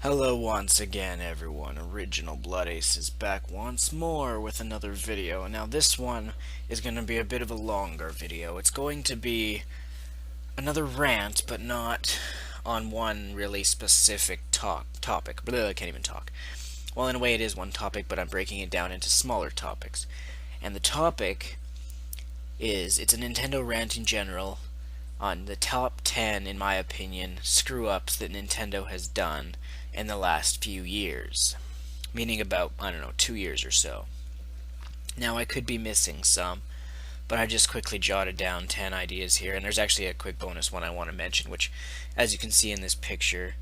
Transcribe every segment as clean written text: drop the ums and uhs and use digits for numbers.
Hello once again, everyone. Original Blood Ace is back once more with another video. And now this one is going to be a bit of a longer video. It's going to be another rant, but not on one really specific topic. Blah, I can't even talk. Well, in a way it is one topic, but I'm breaking it down into smaller topics. And the topic is, it's a Nintendo rant in general, on the top 10, in my opinion, screw-ups that Nintendo has done in the last few years. Meaning about, I don't know, 2 years or so. Now, I could be missing some, but I just quickly jotted down 10 ideas here, and there's actually a quick bonus one I want to mention, which, as you can see in this picture,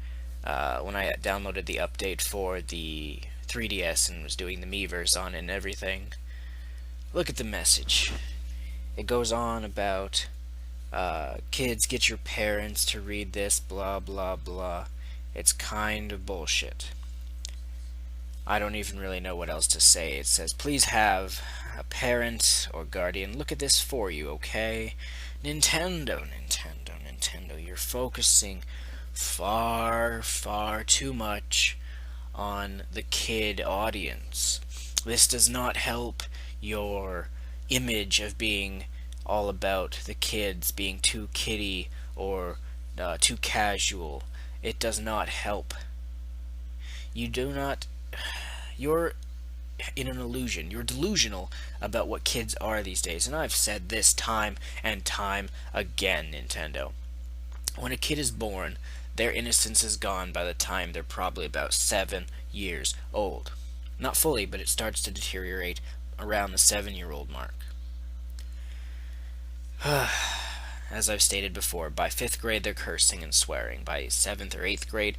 when I downloaded the update for the 3DS and was doing the Miiverse on it and everything, look at the message. It goes on about kids, get your parents to read this, blah blah blah. It's kind of bullshit. I don't even really know what else to say. It says, please have a parent or guardian look at this for you, okay? Nintendo, you're focusing far too much on the kid audience. This does not help your image of being all about the kids being too kiddie or too casual. It does not help. You're in an illusion. You're delusional about what kids are these days. And I've said this time and time again, Nintendo. When a kid is born, their innocence is gone by the time they're probably about 7 years old. Not fully, but it starts to deteriorate around the 7-year-old mark. As I've stated before, by 5th grade they're cursing and swearing. By 7th or 8th grade,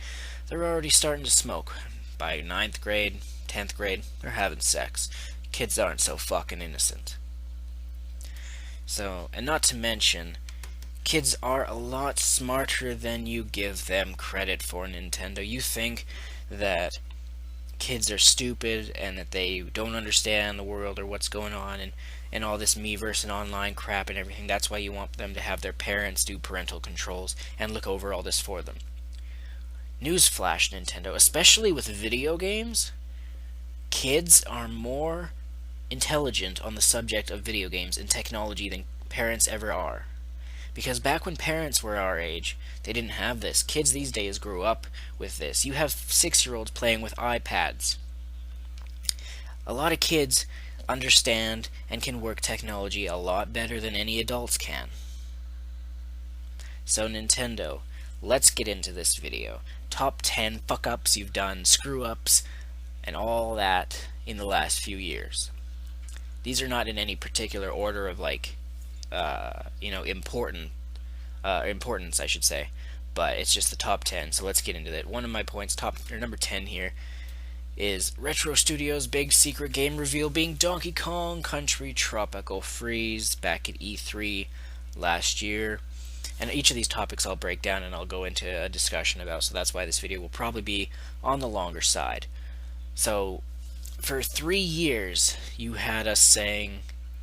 they're already starting to smoke. By 9th grade, 10th grade, they're having sex. Kids aren't so fucking innocent. So, and not to mention, kids are a lot smarter than you give them credit for, Nintendo. You think that kids are stupid and that they don't understand the world or what's going on and all this Miiverse and online crap and everything. That's why you want them to have their parents do parental controls and look over all this for them. Newsflash, Nintendo, especially with video games, kids are more intelligent on the subject of video games and technology than parents ever are. Because back when parents were our age, they didn't have this. Kids these days grew up with this. You have 6-year-olds playing with iPads. A lot of kids understand and can work technology a lot better than any adults can. So Nintendo, let's get into this video. Top 10 fuck-ups you've done, screw-ups, and all that in the last few years. These are not in any particular order of importance, I should say, but it's just the top 10, so let's get into that. One of my points, number 10 here, is Retro Studios' big secret game reveal being Donkey Kong Country Tropical Freeze back at E3 last year. And each of these topics I'll break down and I'll go into a discussion about, so that's why this video will probably be on the longer side. So, for 3 years, you had us saying,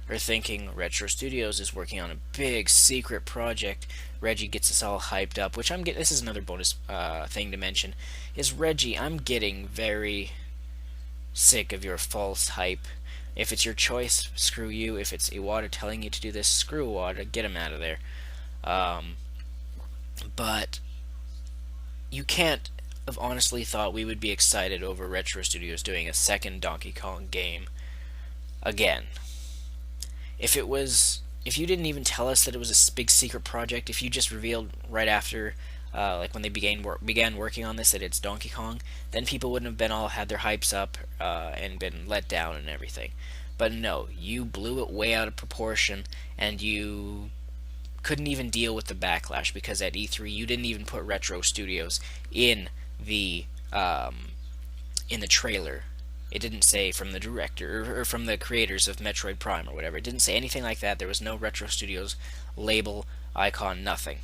or thinking, Retro Studios is working on a big secret project. Reggie gets us all hyped up, which this is another bonus thing to mention, is Reggie, I'm getting very sick of your false hype. If it's your choice, screw you. If it's Iwata telling you to do this, screw Iwata, get him out of there. But you can't have honestly thought we would be excited over Retro Studios doing a second Donkey Kong game again. If you didn't even tell us that it was a big secret project, if you just revealed right after, like when they began working on this, that it's Donkey Kong, then people wouldn't have been all had their hypes up and been let down and everything. But no, you blew it way out of proportion, and you couldn't even deal with the backlash, because at E3 you didn't even put Retro Studios in the trailer. It didn't say from the director or from the creators of Metroid Prime or whatever. It didn't say anything like that. There was no Retro Studios label, icon, nothing.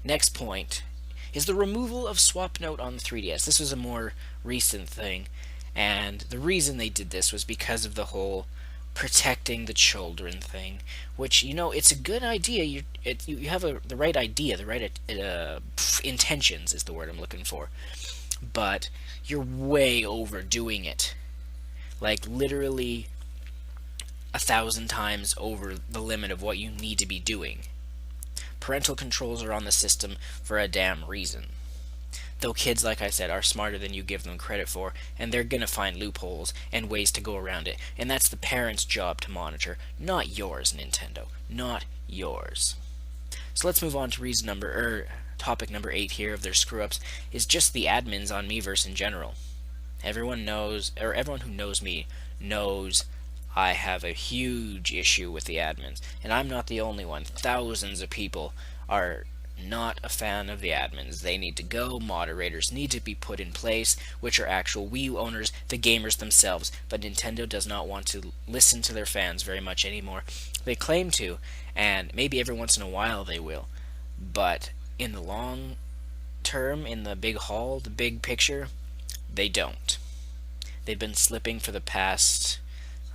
Next point is the removal of Swap Note on the 3DS. This was a more recent thing, and the reason they did this was because of the whole protecting the children thing, which, it's a good idea. You have the right idea, the right intentions is the word I'm looking for, but you're way overdoing it, like literally 1,000 times over the limit of what you need to be doing. Parental controls are on the system for a damn reason. Though kids, like I said, are smarter than you give them credit for, and they're gonna find loopholes and ways to go around it. And that's the parents' job to monitor, not yours, Nintendo. Not yours. So let's move on to topic number 8 here of their screw-ups, is just the admins on Miiverse in general. Everyone who knows me knows I have a huge issue with the admins, and I'm not the only one. Thousands of people are not a fan of the admins. They need to go. Moderators need to be put in place, which are actual Wii U owners, the gamers themselves. But Nintendo does not want to listen to their fans very much anymore. They claim to, and maybe every once in a while they will. But in the long term, in the big haul, the big picture, they don't. They've been slipping for the past,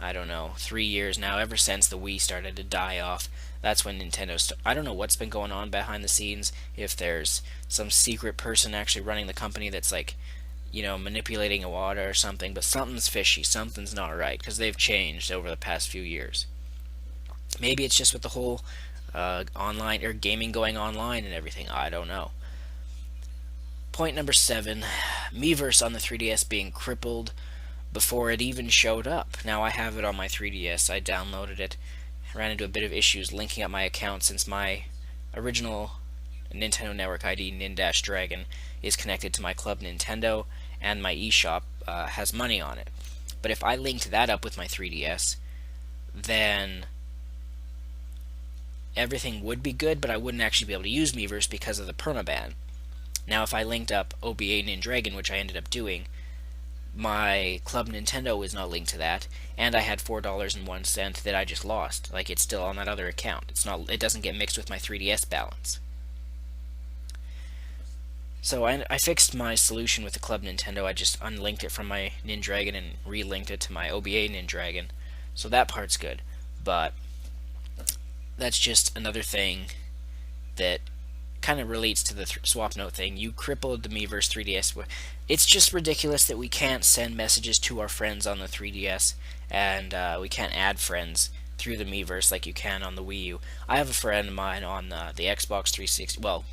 3 years now, ever since the Wii started to die off. That's when Nintendo I don't know what's been going on behind the scenes, if there's some secret person actually running the company that's like, manipulating a water or something, but something's fishy, something's not right, because they've changed over the past few years. Maybe it's just with the whole online, or gaming going online and everything, I don't know. Point number 7, Miiverse on the 3DS being crippled before it even showed up. Now I have it on my 3DS, I downloaded it, ran into a bit of issues linking up my account since my original Nintendo Network ID, Nin-Dragon, is connected to my Club Nintendo, and my eShop has money on it. But if I linked that up with my 3DS, then everything would be good, but I wouldn't actually be able to use Miiverse because of the permaban. Now if I linked up OBA Nin-Dragon, which I ended up doing, my Club Nintendo is not linked to that, and I had $4.01 that I just lost. Like, it's still on that other account. It doesn't get mixed with my 3DS balance. So I fixed my solution with the Club Nintendo. I just unlinked it from my Nin-Dragon and relinked it to my OBA Nin-Dragon. So that part's good. But that's just another thing that kind of relates to the swap note thing. You crippled the Miiverse 3DS. It's just ridiculous that we can't send messages to our friends on the 3DS, and we can't add friends through the Miiverse like you can on the Wii U. I have a friend of mine on the Xbox 360. Well,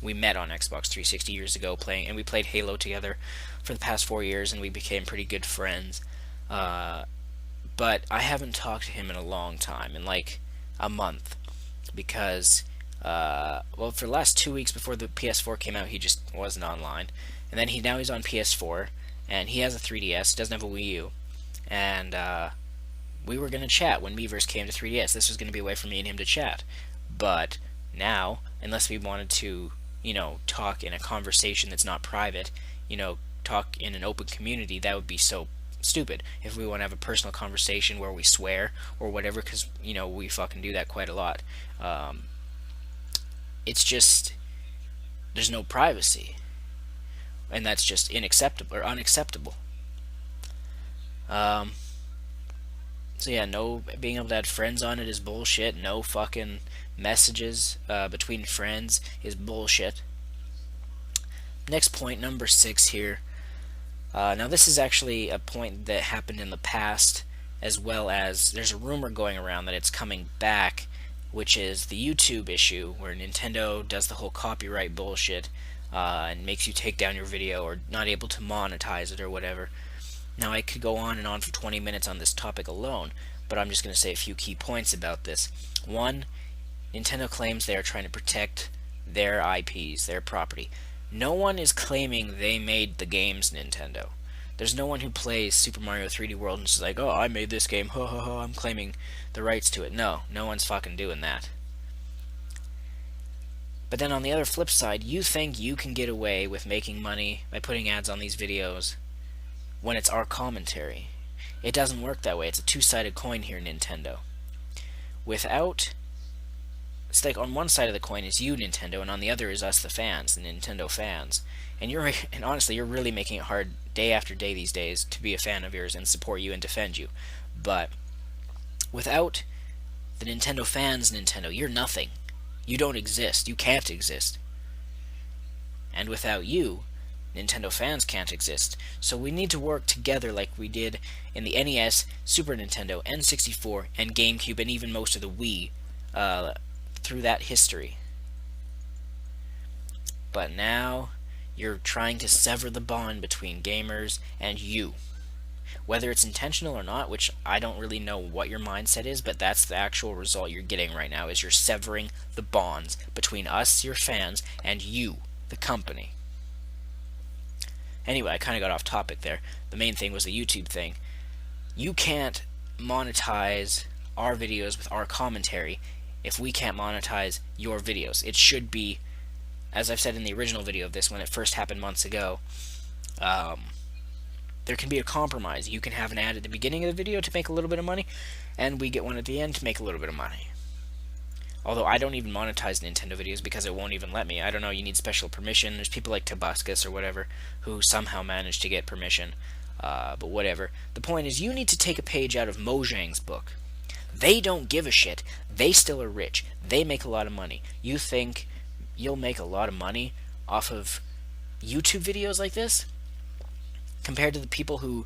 we met on Xbox 360 years ago and we played Halo together for the past 4 years, and we became pretty good friends. But I haven't talked to him in a long time, in like a month, because for the last 2 weeks before the PS4 came out, he just wasn't online. And then now he's on PS4, and he has a 3DS, doesn't have a Wii U. And we were going to chat when Miiverse came to 3DS. This was going to be a way for me and him to chat. But now, unless we wanted to, talk in a conversation that's not private, talk in an open community, that would be so stupid. If we want to have a personal conversation where we swear or whatever, because, we fucking do that quite a lot. It's just, there's no privacy, and that's just unacceptable. So yeah, no being able to add friends on it is bullshit. No fucking messages between friends is bullshit. Next point, number 6 here. Now this is actually a point that happened in the past, as well as there's a rumor going around that it's coming back, which is the YouTube issue, where Nintendo does the whole copyright bullshit and makes you take down your video or not able to monetize it or whatever. Now I could go on and on for 20 minutes on this topic alone, but I'm just going to say a few key points about this. 1, Nintendo claims they are trying to protect their IPs, their property. No one is claiming they made the games, Nintendo. There's no one who plays Super Mario 3D World and is like, oh, I made this game, ho ho ho, I'm claiming the rights to it. No one's fucking doing that. But then on the other flip side, you think you can get away with making money by putting ads on these videos when it's our commentary. It doesn't work that way. It's a two-sided coin here, Nintendo. It's like on one side of the coin is you, Nintendo, and on the other is us, the fans, the Nintendo fans. And honestly, you're really making it hard day after day these days to be a fan of yours and support you and defend you. But Without the Nintendo fans, Nintendo, you're nothing. You don't exist. You can't exist. And without you, Nintendo fans can't exist. So we need to work together like we did in the NES, Super Nintendo, N64, and GameCube, and even most of the Wii through that history. But now you're trying to sever the bond between gamers and you. Whether it's intentional or not, which I don't really know what your mindset is, but that's the actual result you're getting right now, is you're severing the bonds between us, your fans, and you, the company. Anyway, I kind of got off topic there. The main thing was the YouTube thing. You can't monetize our videos with our commentary if we can't monetize your videos. It should be, as I've said in the original video of this when it first happened months ago, there can be a compromise. You can have an ad at the beginning of the video to make a little bit of money, and we get one at the end to make a little bit of money. Although I don't even monetize Nintendo videos because it won't even let me. I don't know, you need special permission. There's people like Tabuscus or whatever who somehow manage to get permission. But whatever. The point is, you need to take a page out of Mojang's book. They don't give a shit. They still are rich. They make a lot of money. You think you'll make a lot of money off of YouTube videos like this? Compared to the people who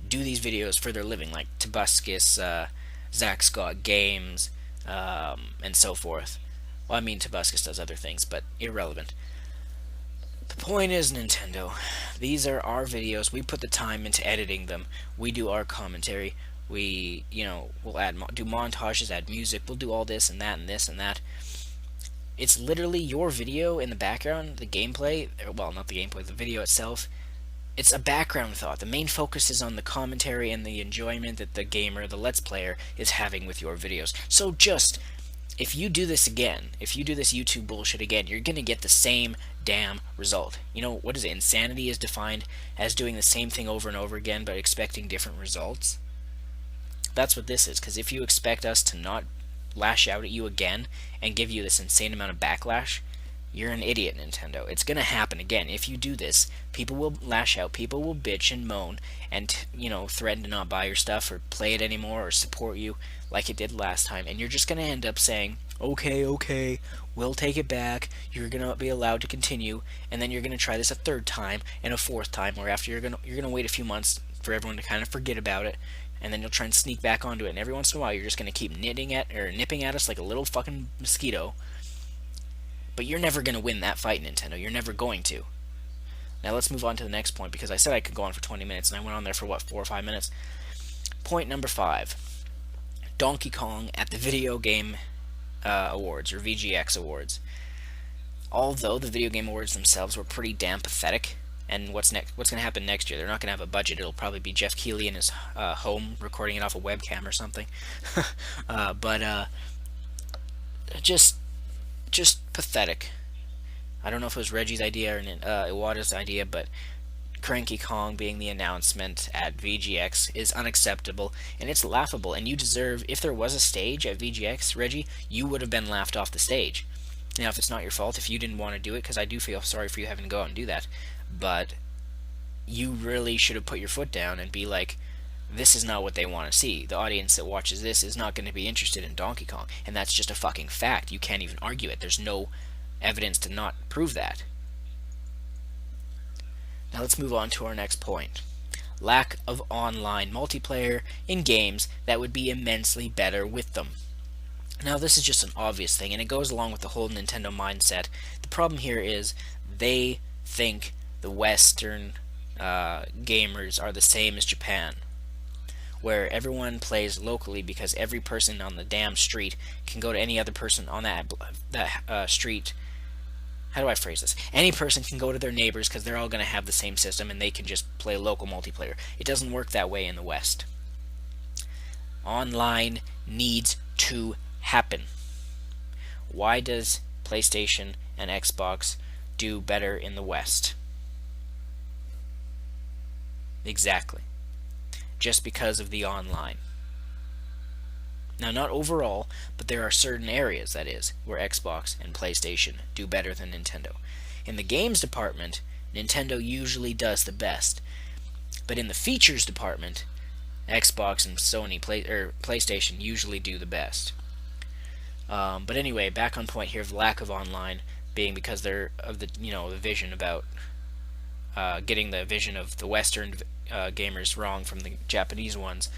do these videos for their living, like Tabuscus, Zach Scott Games, and so forth. Well, I mean, Tabuscus does other things, but irrelevant. The point is, Nintendo, these are our videos. We put the time into editing them. We do our commentary. We, we'll do montages, add music. We'll do all this and that and this and that. It's literally your video in the background, the gameplay. Well, not the gameplay, the video itself. It's a background thought. The main focus is on the commentary and the enjoyment that the gamer, the Let's Player, is having with your videos. So just, if you do this again, if you do this YouTube bullshit again, you're going to get the same damn result. What is it? Insanity is defined as doing the same thing over and over again but expecting different results. That's what this is, because if you expect us to not lash out at you again and give you this insane amount of backlash, you're an idiot, Nintendo. It's going to happen again. If you do this, people will lash out, people will bitch and moan, and, threaten to not buy your stuff or play it anymore or support you like it did last time. And you're just going to end up saying, okay, we'll take it back, you're going to be allowed to continue, and then you're going to try this a third time and a fourth time, or after you're going to wait a few months for everyone to kind of forget about it, and then you'll try and sneak back onto it. And every once in a while, you're just going to keep nipping at us like a little fucking mosquito. But you're never going to win that fight, Nintendo. You're never going to. Now let's move on to the next point, because I said I could go on for 20 minutes, and I went on there for, 4 or 5 minutes. Point number 5. Donkey Kong at the Video Game Awards, or VGX Awards. Although the Video Game Awards themselves were pretty damn pathetic, and what's going to happen next year? They're not going to have a budget. It'll probably be Jeff Keighley in his home, recording it off a webcam or something. Just pathetic. I don't know if it was Reggie's idea or Iwata's idea, but Cranky Kong being the announcement at VGX is unacceptable, and it's laughable, and you deserve, if there was a stage at VGX, Reggie, you would have been laughed off the stage. Now, if it's not your fault, if you didn't want to do it, because I do feel sorry for you having to go out and do that, but you really should have put your foot down and be like, this is not what they want to see. The audience that watches this is not going to be interested in Donkey Kong, and that's just a fucking fact. You can't even argue it. There's no evidence to not prove that. Now let's move on to our next point. Lack of online multiplayer in games that would be immensely better with them. Now this is just an obvious thing, and it goes along with the whole Nintendo mindset. The problem here is they think the Western gamers are the same as Japan, where everyone plays locally because every person on the damn street can go to any other person on that street. How do I phrase this? Any person can go to their neighbors because they're all going to have the same system and they can just play local multiplayer. It doesn't work that way in the West. Online needs to happen. Why does PlayStation and Xbox do better in the West? Exactly. Just because of the online. Now, not overall, but there are certain areas, that is, where Xbox and PlayStation do better than Nintendo. In the games department, Nintendo usually does the best. But in the features department, Xbox and Sony PlayStation usually do the best. But anyway, back on point here of lack of online being because they're of the the vision about getting the vision of the Western gamers wrong from the Japanese ones,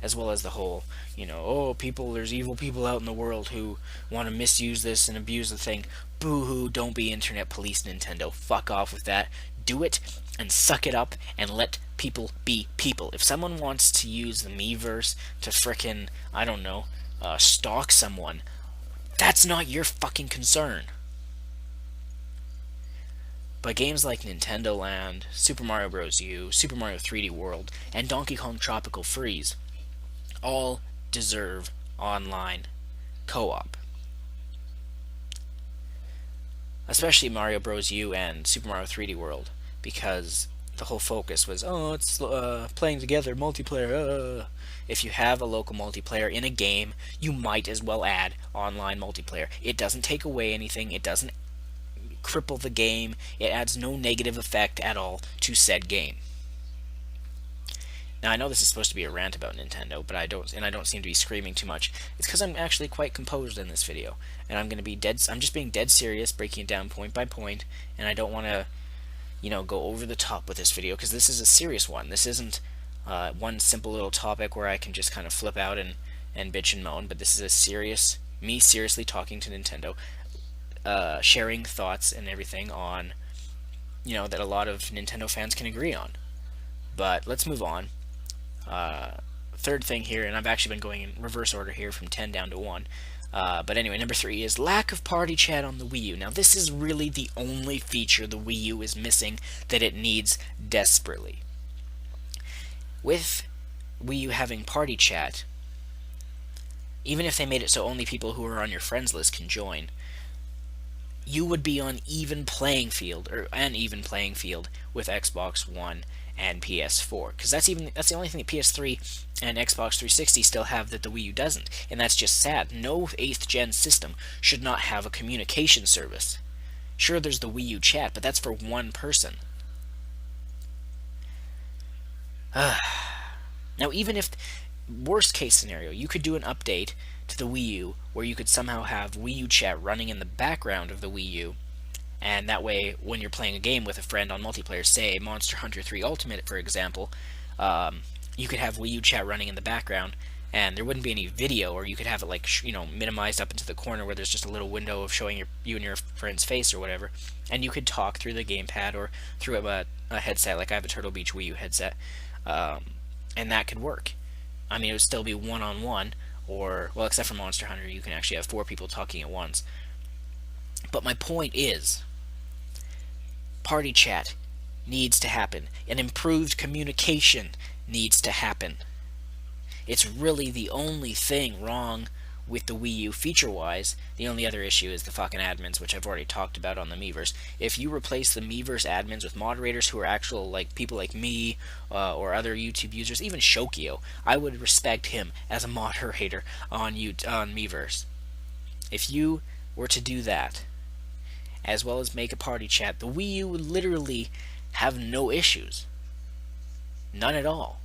as well as the whole oh, there's evil people out in the world who want to misuse this and abuse the thing. Boo-hoo, don't be internet police, Nintendo. Fuck off with that. Do it and suck it up and let people be people. If someone wants to use the Miiverse to frickin', I don't know, stalk someone, that's not your fucking concern. But games like Nintendo Land, Super Mario Bros. U, Super Mario 3D World, and Donkey Kong Tropical Freeze all deserve online co-op. Especially Mario Bros. U and Super Mario 3D World, because the whole focus was, oh, it's playing together, multiplayer. If you have a local multiplayer in a game, you might as well add online multiplayer. It doesn't take away anything, it doesn't cripple the game, it adds no negative effect at all to said game. Now I know this is supposed to be a rant about Nintendo, but I don't seem to be screaming too much. It's because I'm actually quite composed in this video, and I'm just being dead serious, breaking it down point by point, and I don't want to, go over the top with this video because this is a serious one. This isn't one simple little topic where I can just kind of flip out and bitch and moan, but this is me seriously talking to Nintendo, sharing thoughts and everything on, that a lot of Nintendo fans can agree on. But let's move on. Third thing here, and I've actually been going in reverse order here from 10 down to 1. But anyway, number 3 is lack of party chat on the Wii U. Now, this is really the only feature the Wii U is missing that it needs desperately. With Wii U having party chat, even if they made it so only people who are on your friends list can join, you would be on an even playing field with Xbox One and PS4, because that's the only thing that PS3 and Xbox 360 still have that the Wii U doesn't, and that's just sad. No 8th gen system should not have a communication service. Sure, there's the Wii U chat, but that's for one person. Now, even if, worst case scenario, you could do an update to the Wii U where you could somehow have Wii U chat running in the background of the Wii U, and that way when you're playing a game with a friend on multiplayer, say Monster Hunter 3 Ultimate for example, you could have Wii U chat running in the background and there wouldn't be any video, or you could have it like minimized up into the corner where there's just a little window of showing you and your friend's face or whatever, and you could talk through the gamepad or through a headset. Like I have a Turtle Beach Wii U headset, and that could work. I mean, it would still be one-on-one, or, well, except for Monster Hunter, you can actually have 4 people talking at once. But my point is, party chat needs to happen. An improved communication needs to happen. It's really the only thing wrong with the Wii U feature-wise. The only other issue is the fucking admins, which I've already talked about on the Miiverse. If you replace the Miiverse admins with moderators who are actual, like, people like me, or other YouTube users, even Shokio, I would respect him as a moderator on Miiverse. If you were to do that, as well as make a party chat, the Wii U would literally have no issues. None at all.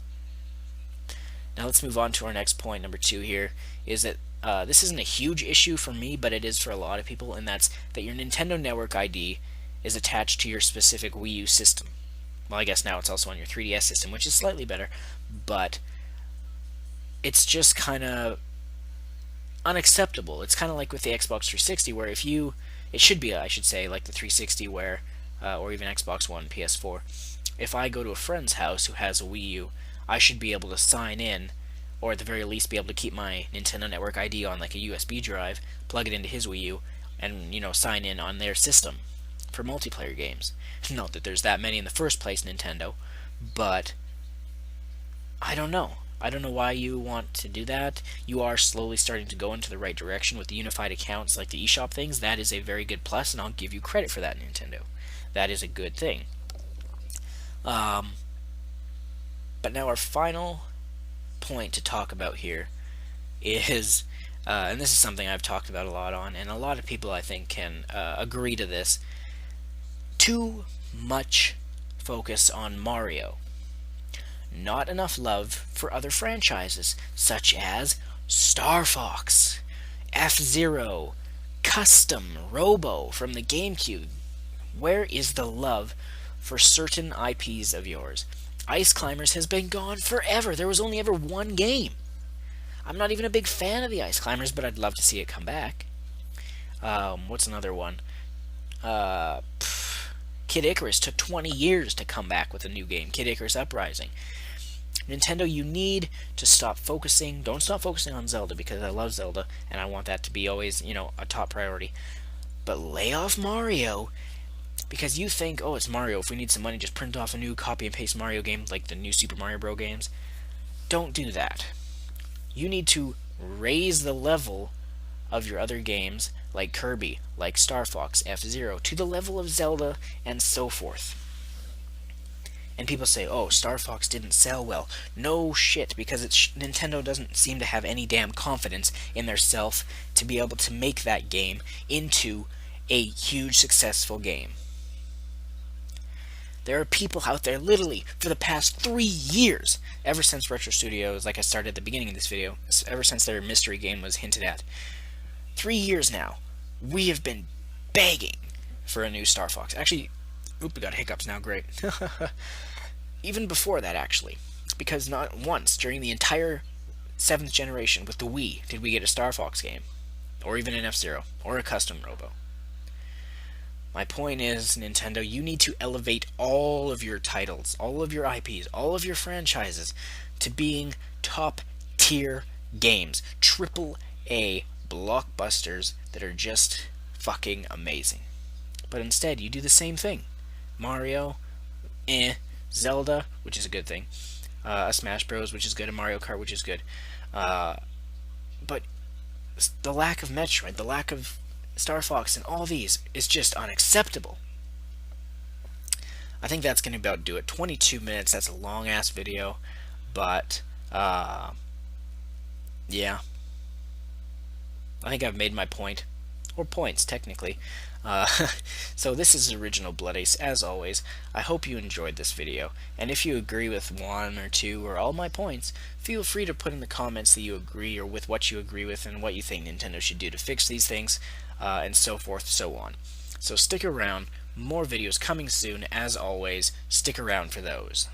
Now let's move on to our next point, number 2 here, is that this isn't a huge issue for me, but it is for a lot of people, and that's that your Nintendo Network ID is attached to your specific Wii U system. Well, I guess now it's also on your 3DS system, which is slightly better, but it's just kind of unacceptable. It's kind of like with the Xbox 360, where it should be, I should say, like the 360 where, or even Xbox One, PS4, if I go to a friend's house who has a Wii U, I should be able to sign in, or at the very least be able to keep my Nintendo Network ID on like a USB drive, plug it into his Wii U, and sign in on their system for multiplayer games. Not that there's that many in the first place, Nintendo, but I don't know. I don't know why you want to do that. You are slowly starting to go into the right direction with the unified accounts like the eShop things. That is a very good plus, and I'll give you credit for that, Nintendo. That is a good thing. But now our final point to talk about here is, and this is something I've talked about a lot on, and a lot of people I think can agree to this, too much focus on Mario. not enough love for other franchises, such as Star Fox, F-Zero, Custom, Robo from the GameCube. Where is the love for certain IPs of yours? Ice Climbers has been gone forever. There was only ever one game. I'm not even a big fan of the Ice Climbers, but I'd love to see it come back. What's another one? Kid Icarus took 20 years to come back with a new game, Kid Icarus Uprising. Nintendo, you need to stop focusing. Don't stop focusing on Zelda, because I love Zelda and I want that to be always, a top priority. But lay off Mario, because you think, oh, it's Mario. If we need some money, just print off a new copy and paste Mario game, like the new Super Mario Bros. Games. Don't do that. You need to raise the level of your other games, like Kirby, like Star Fox, F-Zero, to the level of Zelda, and so forth. And people say, oh, Star Fox didn't sell well. No shit, because Nintendo doesn't seem to have any damn confidence in their self to be able to make that game into a huge successful game. There are people out there, literally, for the past 3 years, ever since Retro Studios, like I started at the beginning of this video, ever since their mystery game was hinted at, 3 years now, we have been begging for a new Star Fox. Actually, we got hiccups now, great. Even before that, actually, because not once during the entire 7th generation with the Wii did we get a Star Fox game, or even an F-Zero, or a custom Robo. My point is, Nintendo, you need to elevate all of your titles, all of your IPs, all of your franchises to being top-tier games, AAA blockbusters that are just fucking amazing. But instead, you do the same thing. Mario, Zelda, which is a good thing, a Smash Bros, which is good, a Mario Kart, which is good, but the lack of Metroid, the lack of Star Fox, and all these is just unacceptable. I think that's going to about do it. 22 minutes, that's a long-ass video, but, yeah. I think I've made my point. Or points, technically. So this is Original Blood Ace, as always. I hope you enjoyed this video, and if you agree with one or two or all my points, feel free to put in the comments that you agree or with what you agree with and what you think Nintendo should do to fix these things, and so forth, so on. So stick around, more videos coming soon, as always, stick around for those.